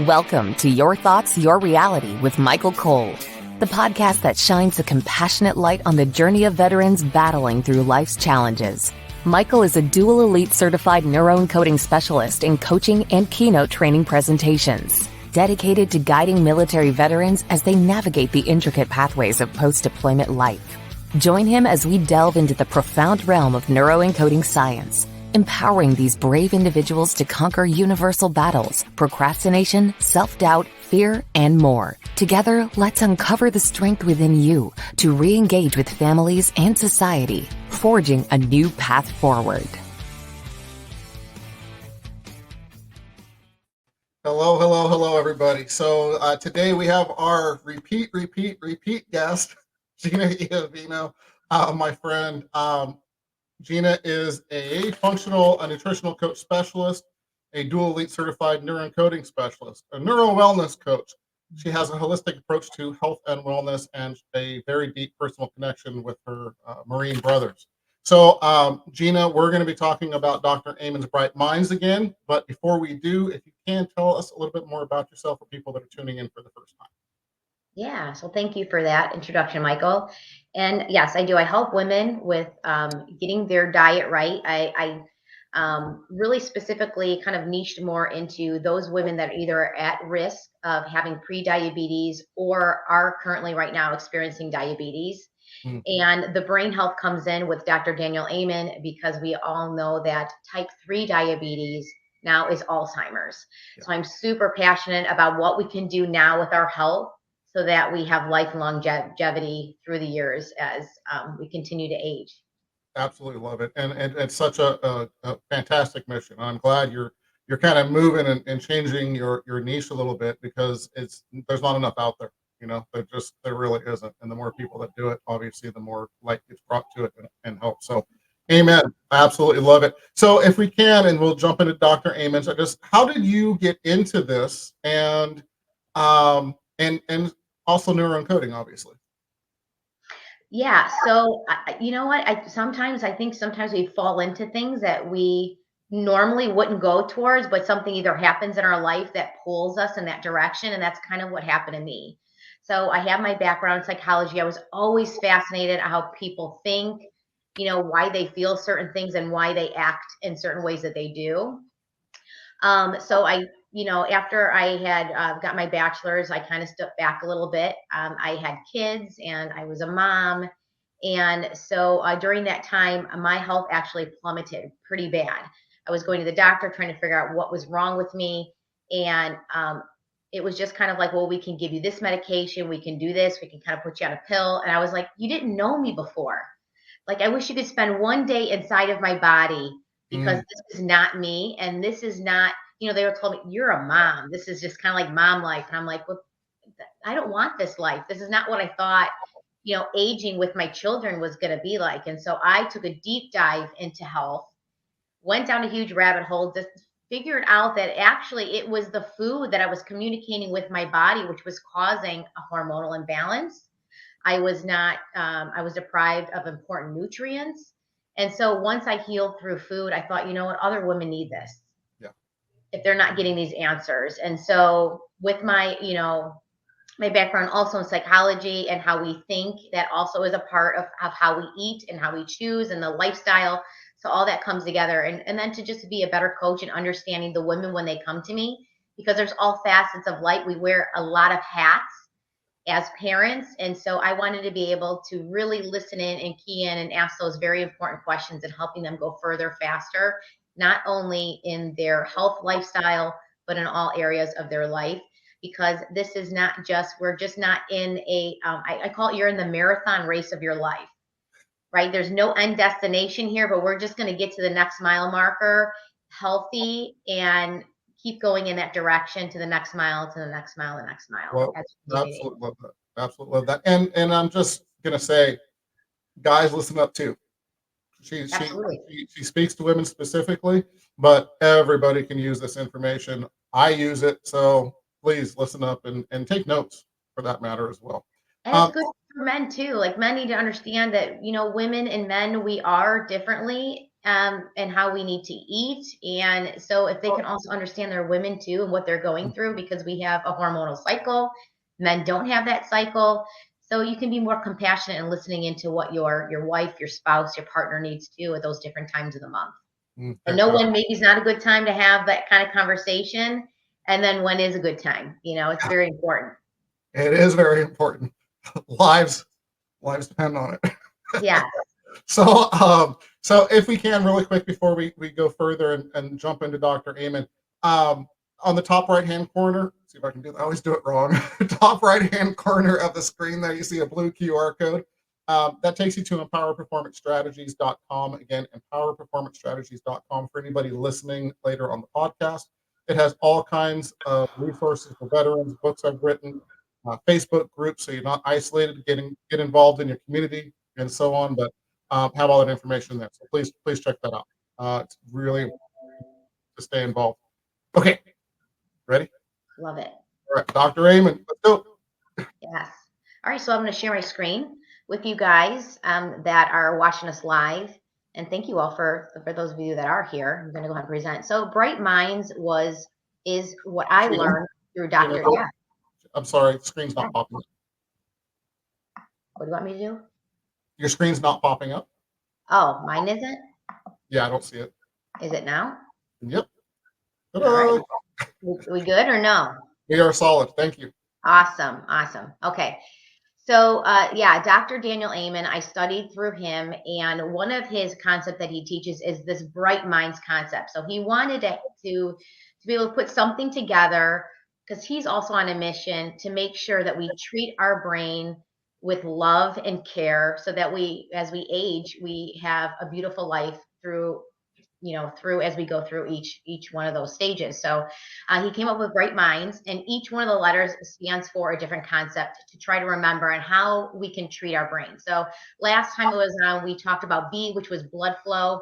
Welcome to Your Thoughts, Your Reality with Michael Cole, the podcast that shines a compassionate light on the journey of veterans battling through life's challenges. Michael is a dual elite certified neuroencoding specialist in coaching and keynote training presentations, dedicated to guiding military veterans as they navigate the intricate pathways of post-deployment life. Join him as we delve into the profound realm of neuroencoding science, empowering these brave individuals to conquer universal battles, procrastination, self-doubt, fear, and more. Together, let's uncover the strength within you to re-engage with families and society, forging a new path forward. Hello, everybody. So today we have our repeat guest, Gina Iovino, my friend. Gina is a functional and nutritional coach specialist, a dual elite certified neuroencoding specialist, a neuro wellness coach. She has a holistic approach to health and wellness and a very deep personal connection with her Marine brothers. So, Gina, we're going to be talking about Dr. Amen's Bright Minds again. But before we do, if you can tell us a little bit more about yourself for people that are tuning in for the first time. Yeah, so thank you for that introduction, Michael. And yes, I do. I help women with getting their diet right. I really specifically kind of niched more into those women that are either at risk of having pre-diabetes or are currently right now experiencing diabetes. Mm-hmm. And the brain health comes in with Dr. Daniel Amen because we all know that type 3 diabetes now is Alzheimer's. Yeah. So I'm super passionate about what we can do now with our health so that we have lifelong longevity through the years as we continue to age. Absolutely love it, and it's such a fantastic mission. I'm glad you're kind of moving and changing your niche a little bit because there's not enough out there. You know, there really isn't, and the more people that do it, obviously, the more light gets brought to it and help. So, amen. I absolutely love it. So, if we can, and we'll jump into Dr. Amen. So, how did you get into this, and also neuroencoding, obviously? Yeah. So, you know what? I think sometimes we fall into things that we normally wouldn't go towards, but something either happens in our life that pulls us in that direction. And that's kind of what happened to me. So I have my background in psychology. I was always fascinated at how people think, why they feel certain things and why they act in certain ways that they do. So after I had got my bachelor's, I kind of stepped back a little bit. I had kids and I was a mom. And so during that time, my health actually plummeted pretty bad. I was going to the doctor trying to figure out what was wrong with me. And it was just kind of like, well, we can give you this medication. We can do this. We can kind of put you on a pill. And I was like, you didn't know me before. Like, I wish you could spend one day inside of my body because this is not me. And this is not, they were told me, you're a mom. This is just kind of like mom life. And I'm like, well, I don't want this life. This is not what I thought, aging with my children was going to be like. And so I took a deep dive into health, went down a huge rabbit hole, just figured out that actually it was the food that I was communicating with my body, which was causing a hormonal imbalance. I was deprived of important nutrients. And so once I healed through food, I thought, you know what, other women need this. Yeah. If they're not getting these answers. And so with my, my background also in psychology and how we think, that also is a part of how we eat and how we choose and the lifestyle. So all that comes together. And then to just be a better coach and understanding the women when they come to me, because there's all facets of life. We wear a lot of hats as parents. And so I wanted to be able to really listen in and key in and ask those very important questions and helping them go further, faster, not only in their health lifestyle, but in all areas of their life. Because this is not just, we're just not in I call it, you're in the marathon race of your life, right? There's no end destination here, but we're just going to get to the next mile marker healthy and keep going in that direction to the next mile, to the next mile, the next mile. Well, absolutely love that. Absolutely love that. And I'm just going to say, guys, listen up too. She speaks to women specifically, but everybody can use this information. I use it. So please listen up and take notes for that matter as well. And it's good for men too. Like, men need to understand that, women and men, we are differently and how we need to eat. And so if they can also understand their women too and what they're going through, because we have a hormonal cycle, men don't have that cycle. So you can be more compassionate and listening into what your wife, your spouse, your partner needs to do at those different times of the month. And know when maybe is not a good time to have that kind of conversation, and then when is a good time. It's very important. It is very important. Lives depend on it. Yeah. So if we can, really quick before we go further and jump into Dr. Amen, on the top right-hand corner, see if I can do that. I always do it wrong. Top right-hand corner of the screen there, you see a blue QR code. That takes you to empowerperformancestrategies.com. Again, empowerperformancestrategies.com for anybody listening later on the podcast. It has all kinds of resources for veterans, books I've written, Facebook groups, so you're not isolated, get involved in your community and so on, but have all that information there. So please check that out. It's really important to stay involved. Okay, ready? Love it. All right, Dr. Amen, let's go. Yes. All right, so I'm going to share my screen with you guys that are watching us live. And thank you all for those of you that are here. I'm going to go ahead and present. So Bright Minds is what I learned through Dr. Yeah. I'm sorry, the screen's not popping up. What do you want me to do? Your screen's not popping up? Oh, mine isn't? Yeah, I don't see it. Is it now? Yep. All right. We good or no? We are solid. Thank you. Awesome. Okay. So, Dr. Daniel Amen, I studied through him, and one of his concepts that he teaches is this bright minds concept. So he wanted to be able to put something together, because he's also on a mission to make sure that we treat our brain with love and care, so that as we age, we have a beautiful life through as we go through each one of those stages. So he came up with Bright Minds, and each one of the letters stands for a different concept to try to remember and how we can treat our brain. So last time it was on, we talked about B, which was blood flow.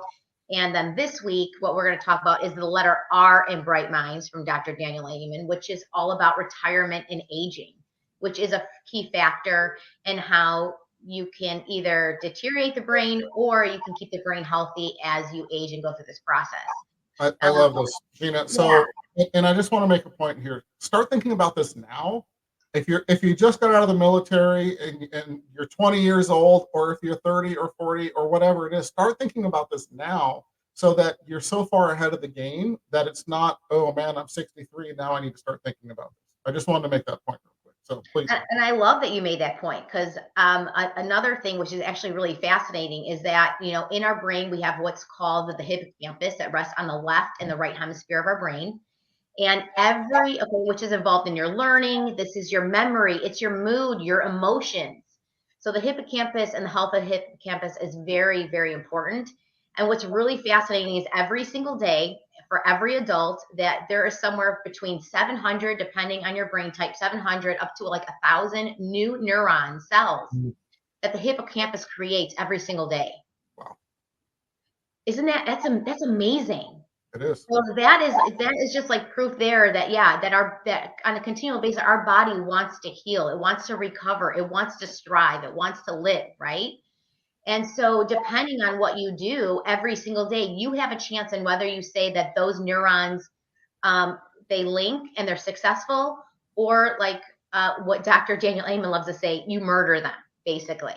And then this week, what we're going to talk about is the letter R in Bright Minds from Dr. Daniel Amen, which is all about retirement and aging, which is a key factor in how you can either deteriorate the brain or you can keep the brain healthy as you age and go through this process. I love this, Gina. So, and I just want to make a point here. Start thinking about this now. If you just got out of the military and you're 20 years old, or if you're 30 or 40 or whatever it is, start thinking about this now, so that you're so far ahead of the game that it's not, oh man, I'm 63 and now I need to start thinking about this. I just wanted to make that point real quick. So please. And I love that you made that point, because another thing which is actually really fascinating is that, in our brain, we have what's called the hippocampus that rests on the left and the right hemisphere of our brain. And which is involved in your learning, this is your memory, it's your mood, your emotions. So the hippocampus and the health of the hippocampus is very, very important. And what's really fascinating is every single day for every adult that there is somewhere between 700, depending on your brain type, 700 up to like 1,000 new neuron cells that the hippocampus creates every single day. Wow. Isn't that's amazing? It is. So that is just like proof there that that on a continual basis, our body wants to heal. It wants to recover. It wants to strive. It wants to live, right? And so depending on what you do every single day, you have a chance in whether you say that those neurons, they link and they're successful, or like what Dr. Daniel Amen loves to say, you murder them, basically.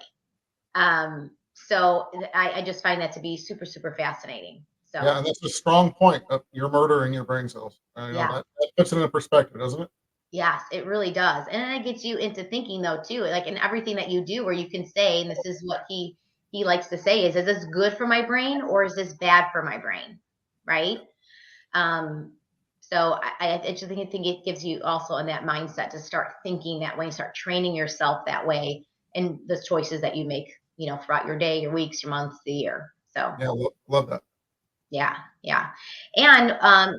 So I just find that to be super, super fascinating. So, yeah, and that's a strong point. You're murdering your brain cells. That puts it in perspective, doesn't it? Yes, it really does. And then it gets you into thinking, though, too, like in everything that you do, where you can say, and this is what he likes to say, is this good for my brain or is this bad for my brain? Right. So I just think it gives you also in that mindset to start thinking that way, start training yourself that way in the choices that you make, throughout your day, your weeks, your months, the year. So yeah, love that. Yeah. And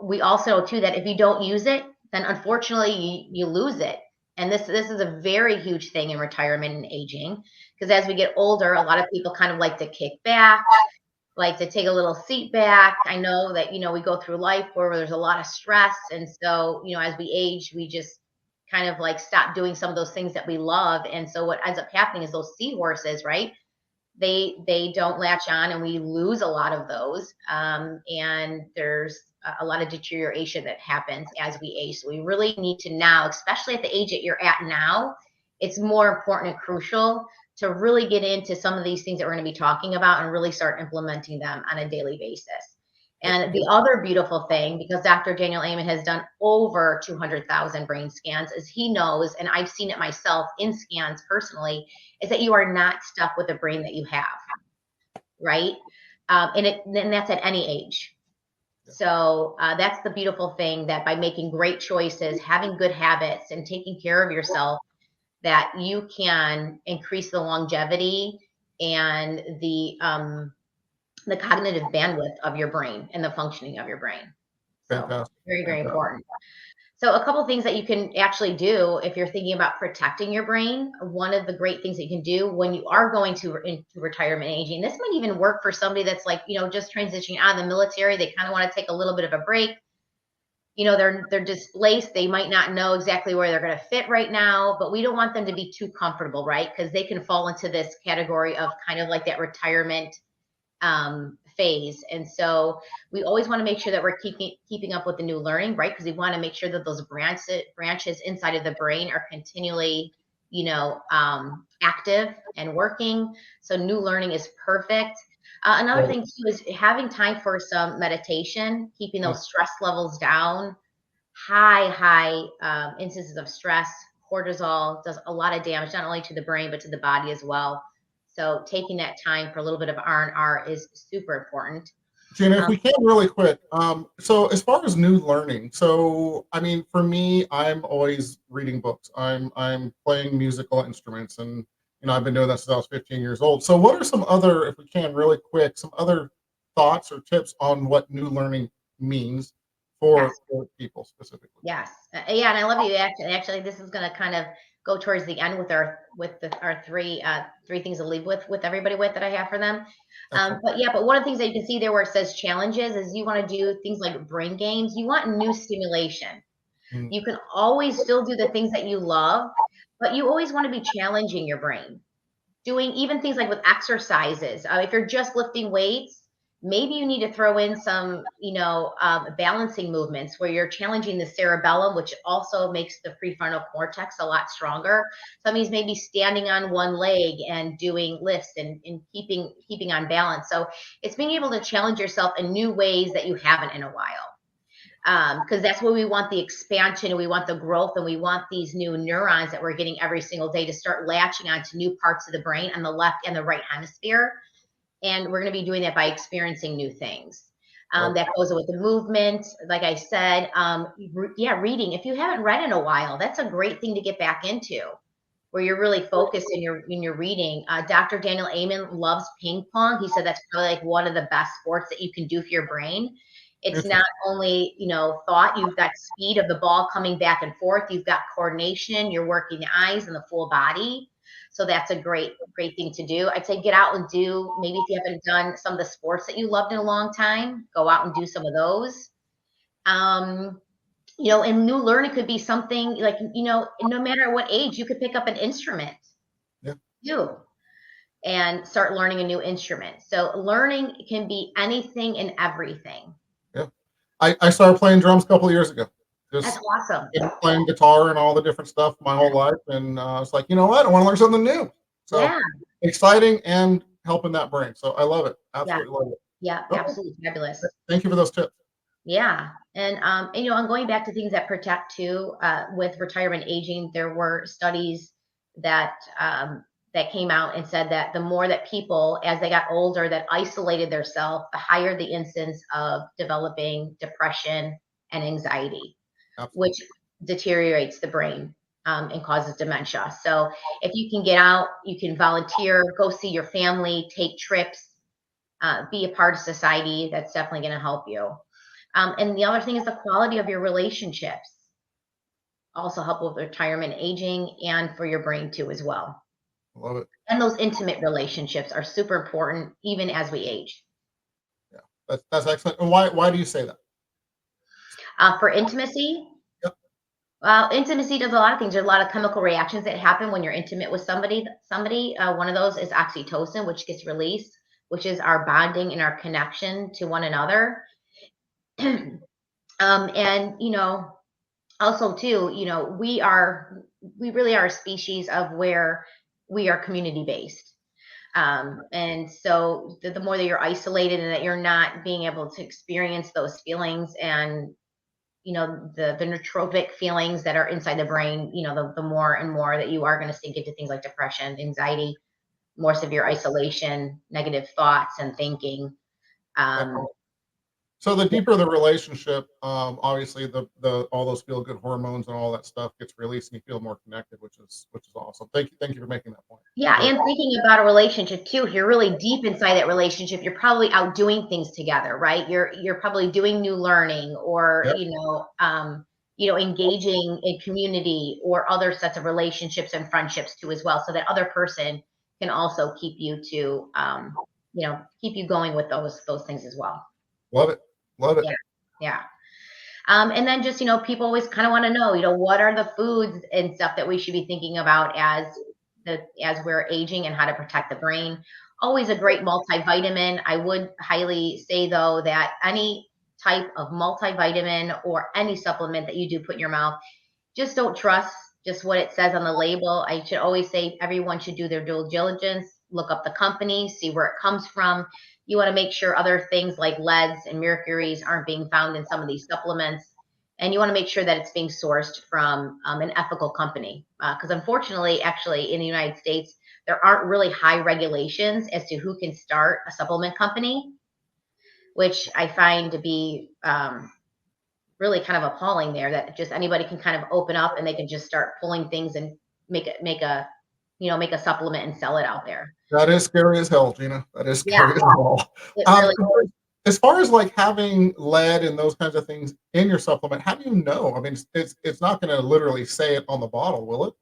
we also too that if you don't use it, then unfortunately you lose it. And this is a very huge thing in retirement and aging, because as we get older, a lot of people kind of like to kick back, like to take a little seat back. I know that, we go through life where there's a lot of stress. And so, as we age, we just kind of like stop doing some of those things that we love. And so what ends up happening is those seahorses, right? they don't latch on, and we lose a lot of those. And there's a lot of deterioration that happens as we age. So we really need to now, especially at the age that you're at now, it's more important and crucial to really get into some of these things that we're going to be talking about and really start implementing them on a daily basis. And the other beautiful thing, because Dr. Daniel Amen has done over 200,000 brain scans, is he knows, and I've seen it myself in scans personally, is that you are not stuck with the brain that you have, right? And that's at any age. So that's the beautiful thing, that by making great choices, having good habits, and taking care of yourself, that you can increase the longevity and the cognitive bandwidth of your brain and the functioning of your brain. So Fantastic. very, very important. So a couple of things that you can actually do if you're thinking about protecting your brain. One of the great things that you can do when you are going into retirement aging, this might even work for somebody that's like, just transitioning out of the military. They kind of want to take a little bit of a break. They're displaced. They might not know exactly where they're going to fit right now, but we don't want them to be too comfortable, right? Because they can fall into this category of kind of like that retirement phase. And so we always want to make sure that we're keeping up with the new learning, right? Because we want to make sure that those branches inside of the brain are continually, active and working. So new learning is perfect. Another thing too is having time for some meditation, keeping those stress levels down. High instances of stress, cortisol does a lot of damage, not only to the brain, but to the body as well. So taking that time for a little bit of R&R is super important. Gina, if we can really quick, so as far as new learning, so I mean, for me, I'm always reading books. I'm playing musical instruments, and I've been doing that since I was 15 years old. So, what are some other, if we can really quick, some other thoughts or tips on what new learning means for people specifically? Yes, yeah, and I love you. Actually, this is going to kind of go towards the end with our three things to leave with everybody with that I have for them. But one of the things that you can see there where it says challenges is you want to do things like brain games. You want new stimulation. You can always still do the things that you love, but you always want to be challenging your brain. Doing even things like with exercises. If you're just lifting weights, maybe you need to throw in some, balancing movements where you're challenging the cerebellum, which also makes the prefrontal cortex a lot stronger. So that means maybe standing on one leg and doing lifts and keeping on balance. So it's being able to challenge yourself in new ways that you haven't in a while. Because that's where we want the expansion, and we want the growth, and we want these new neurons that we're getting every single day to start latching onto new parts of the brain on the left and the right hemisphere. And we're going to be doing that by experiencing new things. That goes with the movement. Like I said, reading. If you haven't read in a while, that's a great thing to get back into, where you're really focused in your reading. Dr. Daniel Amen loves ping pong. He said that's probably like one of the best sports that you can do for your brain. It's not only, thought, you've got speed of the ball coming back and forth, you've got coordination, you're working the eyes and the full body. So that's a great thing to do. I'd say get out and do, maybe if you haven't done some of the sports that you loved in a long time, go out and do some of those. And new learning could be something like, no matter what age, you could pick up an instrument. Yeah. And start learning a new instrument. So learning can be anything and everything. Yeah. I started playing drums a couple of years ago. That's awesome. Playing guitar and all the different stuff my whole life. And it's like, you know what? I want to learn something new. So exciting and helping that brain. So I love it. Absolutely love it. Yeah, absolutely fabulous. Thank you for those tips. Yeah. And I'm going back to things that protect too, with retirement aging, there were studies that came out and said that the more that people, as they got older, that isolated themselves, the higher the incidence of developing depression and anxiety, which deteriorates the brain and causes dementia. So if you can get out, you can volunteer, go see your family, take trips, be a part of society. That's definitely going to help you. And the other thing is the quality of your relationships also help with retirement aging and for your brain too as well. Love it. And those intimate relationships are super important even as we age. Yeah, that's excellent. And why do you say that? For intimacy? Yep. Well, intimacy does a lot of things. There's a lot of chemical reactions that happen when you're intimate with somebody. One of those is oxytocin, which gets released, which is our bonding and our connection to one another. And also too, we really are a species of where we are community based. And so the more that you're isolated and that you're not being able to experience those feelings and the nootropic feelings that are inside the brain, the more and more that you are going to sink into things like depression, anxiety, more severe isolation, negative thoughts and thinking. um, So the deeper the relationship, obviously the all those feel good hormones and all that stuff gets released, and you feel more connected, which is awesome. Thank you for making that point. Yeah, Very and thinking about a relationship too, if you're really deep inside that relationship, you're probably out doing things together, right? You're probably doing new learning, or Yep. engaging in community or other sets of relationships and friendships too as well, so that other person can also keep you going with those things as well. Love it. Love it. Yeah, yeah. And then just, people always kind of want to know, what are the foods and stuff that we should be thinking about as we're aging, and how to protect the brain. Always a great multivitamin. I would highly say though that any type of multivitamin or any supplement that you do put in your mouth, just don't trust just what it says on the label. I should always say everyone should do their due diligence, look up the company, see where it comes from. You want to make sure other things like leads and mercuries aren't being found in some of these supplements. And you want to make sure that it's being sourced from an ethical company. Because unfortunately, actually, in the United States, there aren't really high regulations as to who can start a supplement company, which I find to be really kind of appalling there, that just anybody can kind of open up and they can just start pulling things and make a supplement and sell it out there. That is scary as hell, Gina. That is Yeah, scary as hell. it Um, really is. as far as like having lead and those kinds of things in your supplement, how do you know? I mean, it's not going to literally say it on the bottle, will it?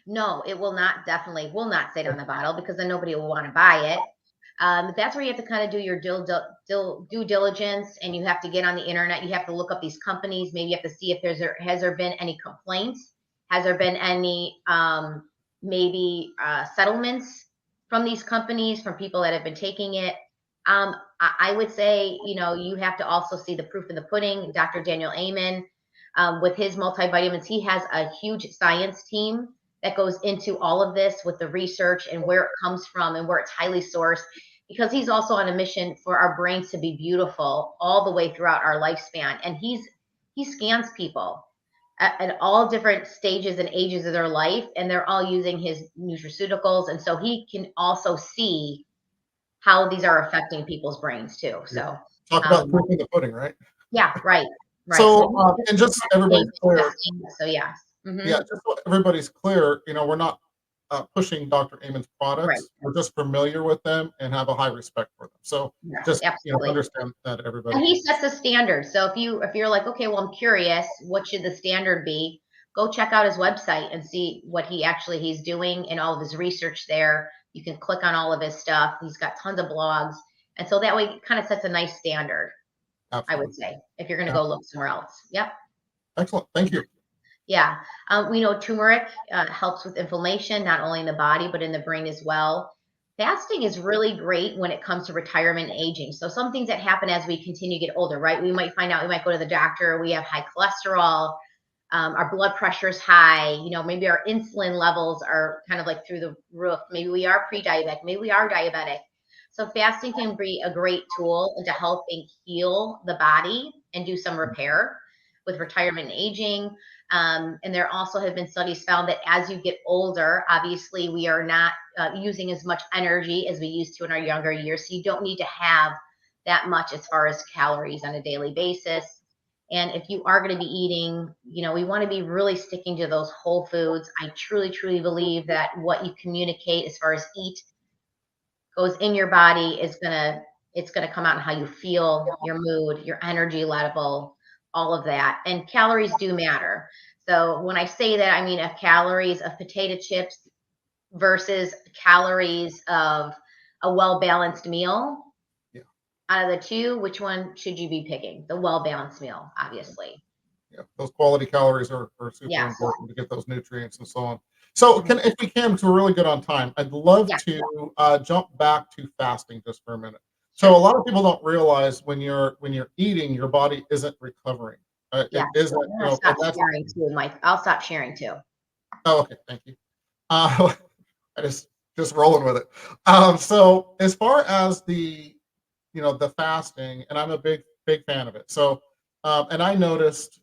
No, it will not, definitely will not say it on the bottle, because then nobody will want to buy it. That's where you have to kind of do your due diligence, and you have to get on the internet. You have to look up these companies. Maybe you have to see if has there been any complaints? Has there been any maybe settlements from these companies, from people that have been taking it? I would say, you have to also see the proof in the pudding. Dr. Daniel Amen, with his multivitamins, he has a huge science team that goes into all of this with the research and where it comes from and where it's highly sourced, because he's also on a mission for our brains to be beautiful all the way throughout our lifespan. And he scans people at all different stages and ages of their life, and they're all using his nutraceuticals, and so he can also see how these are affecting people's brains too. Yeah. So Talk about the proof in the pudding, right? yeah, right, right. So, So and just so everybody's clear, so yes. yeah, just so everybody's clear, we're not pushing Dr. Amen's Right. products. We're just familiar with them and have a high respect for them. So Yes, just absolutely. understand that, everybody. And he sets a standard. So if you're like, okay, well, I'm curious, what should the standard be? Go check out his website and see what he's doing and all of his research there. You can click on all of his stuff. He's got tons of blogs. And so that way it kind of sets a nice standard, I would Absolutely. say, if you're going to go look somewhere else. Yep. Excellent. Thank you. Yeah. We know turmeric helps with inflammation, not only in the body, but in the brain as well. Fasting is really great when it comes to retirement and aging. So some things that happen as we continue to get older, right? We might find out, we might go to the doctor, we have high cholesterol, our blood pressure is high, maybe our insulin levels are kind of like through the roof. Maybe we are pre-diabetic, maybe we are diabetic. So fasting can be a great tool into helping heal the body and do some repair with retirement and aging. And there also have been studies found that as you get older, obviously we are not using as much energy as we used to in our younger years. So you don't need to have that much as far as calories on a daily basis. And if you are going to be eating, we want to be really sticking to those whole foods. I truly, truly believe that what you communicate as far as eat goes in your body it's gonna come out in how you feel, your mood, your energy level, all of that. And calories do matter. So when I say that, I mean, if calories of potato chips versus calories of a well balanced meal, Yeah. out of the two, which one should you be picking? The well balanced meal, obviously. Yeah, those quality calories are super Yes. important to get those nutrients and so on. So, Mhm. if we can, because we're really good on time, I'd love Yeah. to jump back to fasting just for a minute. So, a Sure. lot of people don't realize when you're eating, your body isn't recovering. Yeah. It isn't, I'm gonna and stop that's sharing too, Mike. I'll stop sharing too. oh, okay, thank you. Uh, I just rolling with it. So, as far as the the fasting, and I'm a big fan of it. So, and I noticed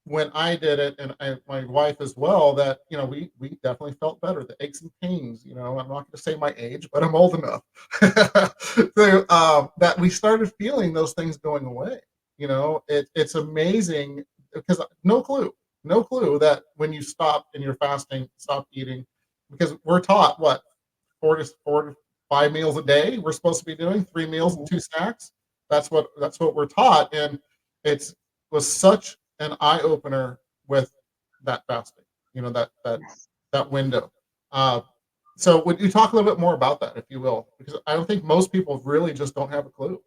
when I did it, and my wife as well, that we definitely felt better. The aches and pains. I'm not going to say my age, but I'm old enough that we started feeling those things going away. It's amazing because no clue that when you stop and you're fasting, stop eating, because we're taught what 4 to 5 meals a day. We're supposed to be doing 3 meals and Mhm. 2 snacks. That's what we're taught, and it's was such an eye opener with that fasting. That Yes. that window. Uh, so would you talk a little bit more about that, if you will? Because I don't think most people really just don't have a clue.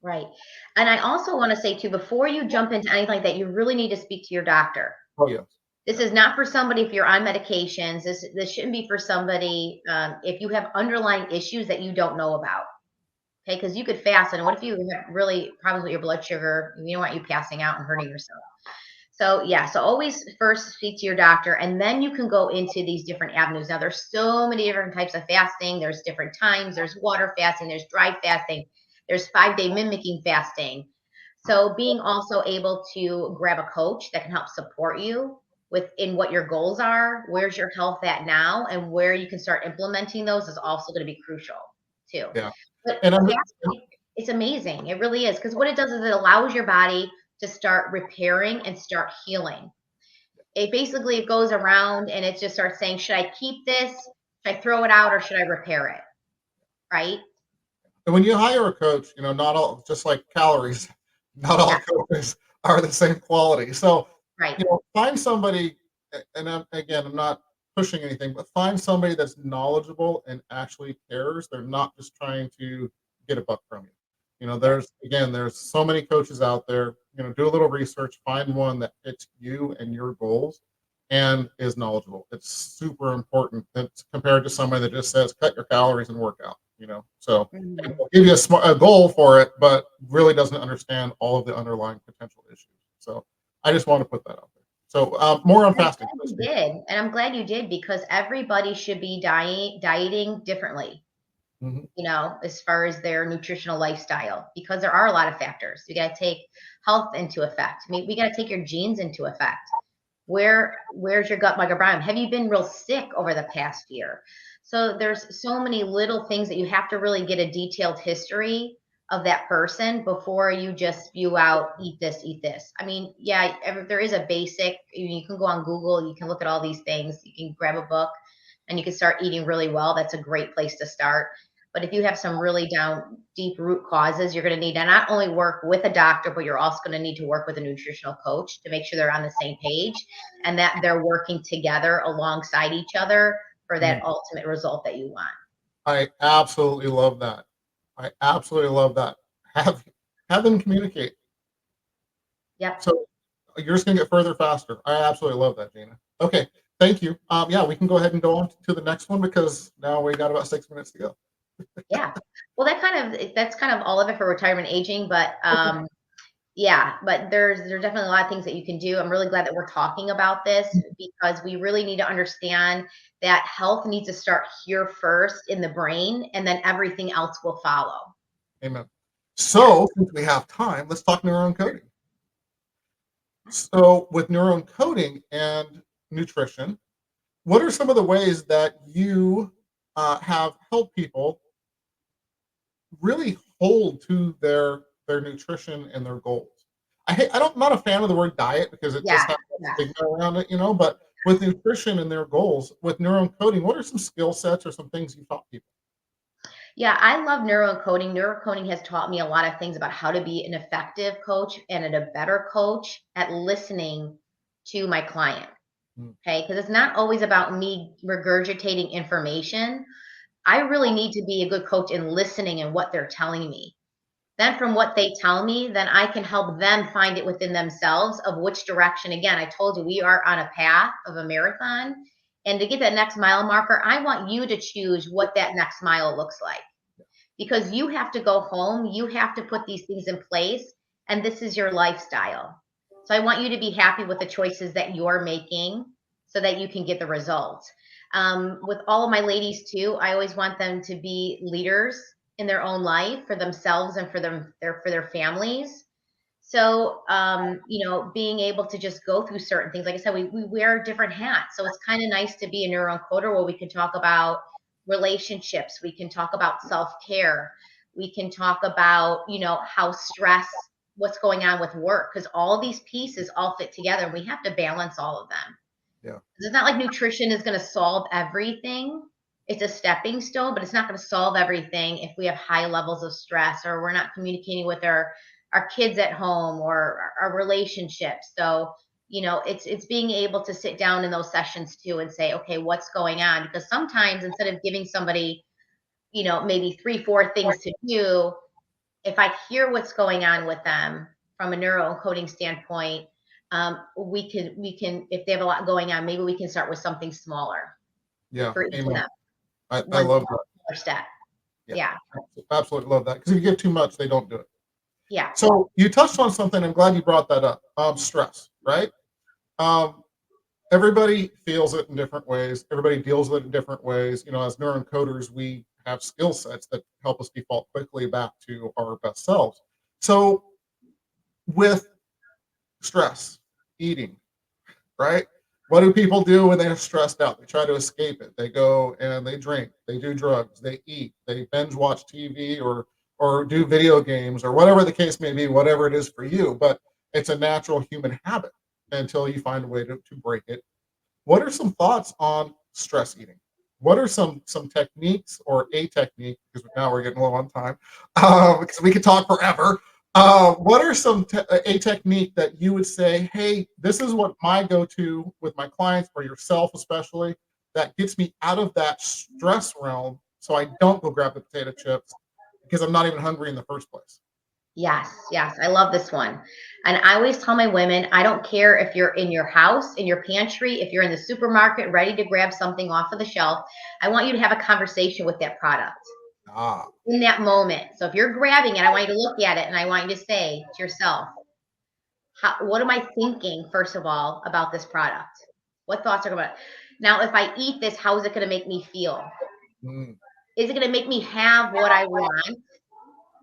Right. And I also want to say too, before you jump into anything like that, you really need to speak to your doctor. Oh yes, This yeah, is not for somebody if you're on medications. This shouldn't be for somebody if you have underlying issues that you don't know about. Okay, because you could fast, and what if you have really problems with your blood sugar? You don't want you passing out and hurting yourself. So yeah, so always first speak to your doctor, and then you can go into these different avenues. Now there's so many different types of fasting. There's different times. There's water fasting. There's dry fasting. There's 5 day mimicking fasting. So being also able to grab a coach that can help support you within what your goals are, where's your health at now, and where you can start implementing those is also going to be crucial too. yeah. But And fasting, it's amazing. It really is because what it does is it allows your body to start repairing and start healing. It goes around and it just starts saying, should I keep this? Should I throw it out or should I repair it? Right? when you hire a coach, not all, just like calories, not all Yeah. coaches are the same quality. So, Right. find somebody, and I'm not pushing anything, but find somebody that's knowledgeable and actually cares. They're not just trying to get a buck from you. Yeah. There's so many coaches out there. Do a little research, find one that fits you and your goals and is knowledgeable. It's super important compared to somebody that just says cut your calories and work out. So and Mhm. they'll give you a goal for it, but really doesn't understand all of the underlying potential issues. So I just want to put that out there. So more on I'm fasting, glad please. you did. And I'm glad you did because everybody should be dieting differently, Mhm. as far as their nutritional lifestyle, because there are a lot of factors. You got to take health into effect. I mean, we got to take your genes into effect. Where's your gut microbiome? Have you been real sick over the past year? So there's so many little things that you have to really get a detailed history of that person before you just spew out eat this, eat this. I mean, yeah, there is a basic. You can go on Google, you can look at all these things, you can grab a book, and you can start eating really well. That's a great place to start. But if you have some really down deep root causes, you're going to need to not only work with a doctor, but you're also going to need to work with a nutritional coach to make sure they're on the same page and that they're working together alongside each other for that Mm. ultimate result that you want. I absolutely love that. I absolutely love that. Have have them communicate. Yep. So you're just gonna get further faster. I absolutely love that, Gina. Okay, thank you. Yeah, we can go ahead and go on to the next one because now we got about 6 minutes to go. Yeah. Well, that's kind of all of it for retirement aging, but Okay. yeah, but there's definitely a lot of things that you can do. I'm really glad that we're talking about this because we really need to understand that health needs to start here first in the brain, and then everything else will follow. Amen. Yes. So since we have time, let's talk neurone coding. So with neurone coding and nutrition, what are some of the ways that you have helped people really hold to their nutrition and their goals? I'm not a fan of the word diet because it just Yeah. has that Yes. stigma around it, but with nutrition and their goals, with neurone coding, what are some skill sets or some things you taught people? Yeah, I love neurocoding. Neurocoding has taught me a lot of things about how to be an effective coach and a better coach at listening to my client. Mm, Okay. Because it's not always about me regurgitating information. I really need to be a good coach in listening and what they're telling me. Then from what they tell me, then I can help them find it within themselves of which direction. Again, I told you we are on a path of a marathon. And to get that next mile marker, I want you to choose what that next mile looks like. Because you have to go home, you have to put these things in place, and this is your lifestyle. So I want you to be happy with the choices that you're making so that you can get the results. With all of my ladies too, I always want them to be leaders in their own life for themselves and for their families. So, being able to just go through certain things, like I said, we wear different hats. So it's kind of nice to be a neuroencoder where we can talk about relationships. We can talk about self-care. We can talk about, how stress, what's going on with work, because all of these pieces all fit together and we have to balance all of them. Yeah. It's not like nutrition is going to solve everything. It's a stepping stone, but it's not going to solve everything if we have high levels of stress or we're not communicating with our kids at home or our relationships. So, it's being able to sit down in those sessions too and say, okay, what's going on? Because sometimes instead of giving somebody, maybe 3, 4 things to do, if I hear what's going on with them from a neuroencoding standpoint, we can, if they have a lot going on, maybe we can start with something smaller Yeah. for each of them. I love that. Smaller step. Yeah. Absolutely love that. Because if you give too much, they don't do it. Yeah. So you touched on something. I'm glad you brought that up. Stress, right? Everybody feels it in different ways. Everybody deals with it in different ways. As neuroencoders, we have skill sets that help us default quickly back to our best selves. So with stress, eating, right? What do people do when they're stressed out? They try to escape it. They go and they drink, they do drugs, they eat, they binge watch TV or do video games or whatever the case may be, whatever it is for you. But it's a natural human habit until you find a way to break it. What are some thoughts on stress eating? What are some techniques or a technique, because now we're getting low on time, because we could talk forever. What are a technique that you would say, hey, this is what my go-to with my clients or yourself especially, that gets me out of that stress realm so I don't go grab the potato chips because I'm not even hungry in the first place? Yes, yes, I love this one. And I always tell my women, I don't care if you're in your house, in your pantry, if you're in the supermarket ready to grab something off of the shelf, I want you to have a conversation with that product Ah, in that moment. So if you're grabbing it, I want you to look at it and I want you to say to yourself, what am I thinking, first of all, about this product? What thoughts are going to now, if I eat this, how is it going to make me feel? mm, Is it going to make me have what I want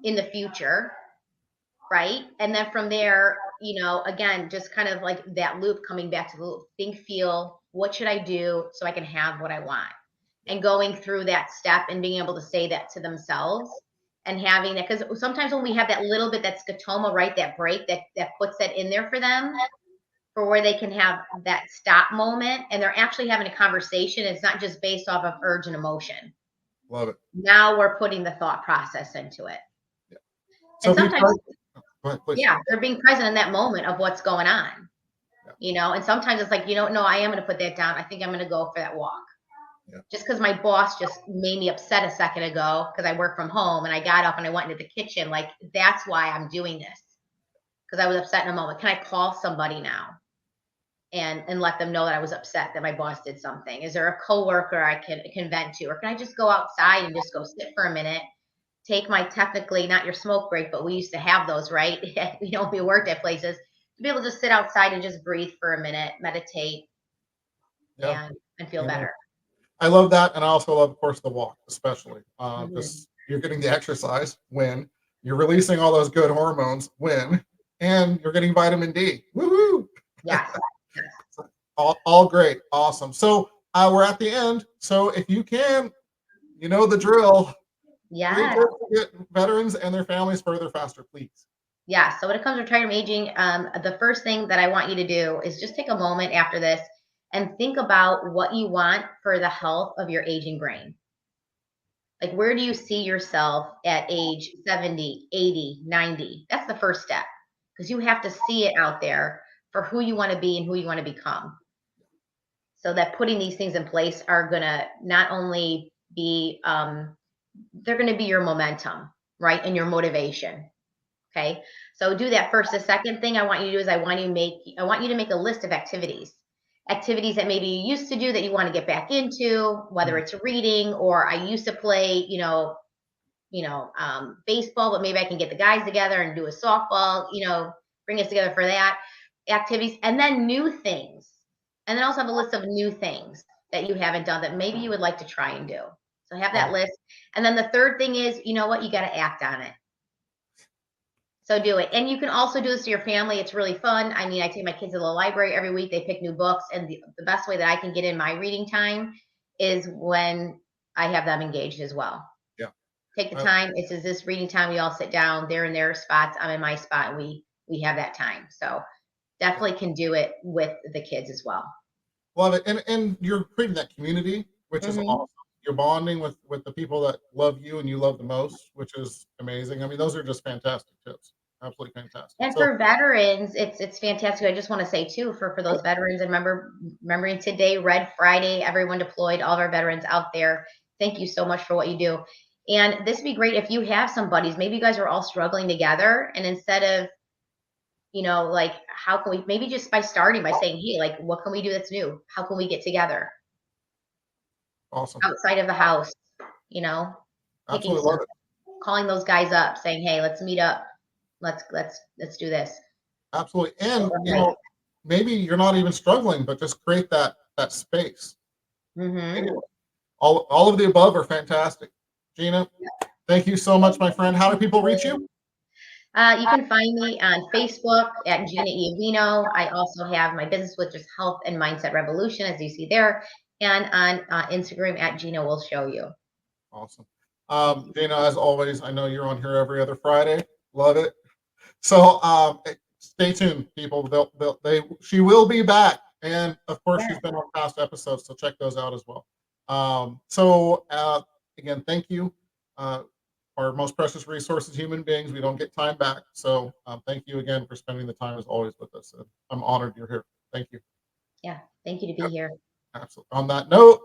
in the future? Right. And then from there, again, just kind of like that loop, coming back to the loop, think, feel, what should I do so I can have what I want? And going through that step and being able to say that to themselves and having that, because sometimes when we have that little bit, that scotoma, right, that break that puts that in there for them, for where they can have that stop moment and they're actually having a conversation. It's not just based off of urge and emotion. love it. Now we're putting the thought process into it. Yeah. And So sometimes, go ahead, please. yeah, they're being present in that moment of what's going on, and sometimes it's like, no, I am going to put that down. I think I'm going to go for that walk. Yeah. Just because my boss just made me upset a second ago because I work from home and I got up and I went into the kitchen. Like, that's why I'm doing this, because I was upset in a moment. Can I call somebody now and let them know that I was upset that my boss did something? Is there a coworker I can vent to? Or can I just go outside and just go sit for a minute, take my, technically not your smoke break, but we used to have those, right? We worked at places to be able to sit outside and just breathe for a minute, meditate, Yeah. and feel Amen. better. I love that, and I also love, of course, the walk, especially. Mhm. Just you're getting the exercise when you're releasing all those good hormones and you're getting vitamin D. Woohoo! Yes. All great, awesome. So we're at the end. So if you can, you know the drill. 3 Yes. tips to get veterans and their families further faster, please. Yeah. So when it comes to retirement aging, the first thing that I want you to do is just take a moment after this and think about what you want for the health of your aging brain. Like, where do you see yourself at age 70, 80, 90? That's the first step, because you have to see it out there for who you want to be and who you want to become. So that putting these things in place are going to not only be, they're going to be your momentum, right? And your motivation. Okay. So do that first. The second thing I want you to do is I want you to make a list of activities. Activities that maybe you used to do that you want to get back into, whether it's reading or I used to play, baseball, but maybe I can get the guys together and do a softball, bring us together for that activities, and then new things. And then also have a list of new things that you haven't done that maybe you would like to try and do. So have that list. And then the third thing is, you know what? You got to act on it. So do it. And you can also do this to your family. It's really fun. I mean, I take my kids to the library every week. They pick new books. And the best way that I can get in my reading time is when I have them engaged as well. Yeah. Take the time. It says this reading time. We all sit down. They're in their spots. I'm in my spot. And we have that time. So definitely can do it with the kids as well. Love it. And you're creating that community, which is awesome. You're bonding with the people that love you and you love the most, which is amazing. I mean, those are just fantastic tips. Absolutely fantastic. And for veterans, it's fantastic. I just want to say too, for those veterans, and remembering today, Red Friday, everyone deployed, all of our veterans out there. Thank you so much for what you do. And this would be great if you have some buddies. Maybe you guys are all struggling together, and instead of, like, how can we, maybe just by starting by saying, hey, like, what can we do that's new? How can we get together? Awesome. Outside of the house, Absolutely love it. Calling those guys up, saying, hey, let's meet up. Let's do this. Absolutely. And maybe you're not even struggling, but just create that space. Anyway, all of the above are fantastic. Gina, thank you so much, my friend. How do people reach you? You can find me on Facebook at Gina Iovino. I also have my business, which is Health and Mindset Revolution, as you see there, and on Instagram at Gina Will Show You. Awesome. Gina, as always, I know you're on here every other Friday. Love it. So stay tuned, people. She will be back, and of course, she's been on past episodes, so check those out as well. Again, thank you. Our most precious resources, human beings. We don't get time back. So thank you again for spending the time as always with us. I'm honored you're here. Thank you. Yeah, thank you to be here. Absolutely. On that note,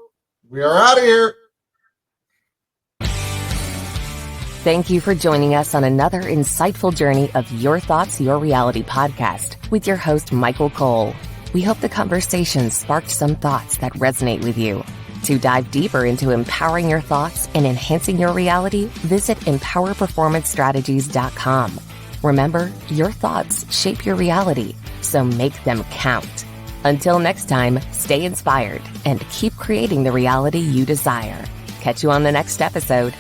we are out of here. Thank you for joining us on another insightful journey of Your Thoughts, Your Reality podcast with your host, Michael Cole. We hope the conversation sparked some thoughts that resonate with you. To dive deeper into empowering your thoughts and enhancing your reality, visit empowerperformancestrategies.com. Remember, your thoughts shape your reality, so make them count. Until next time, stay inspired and keep creating the reality you desire. Catch you on the next episode.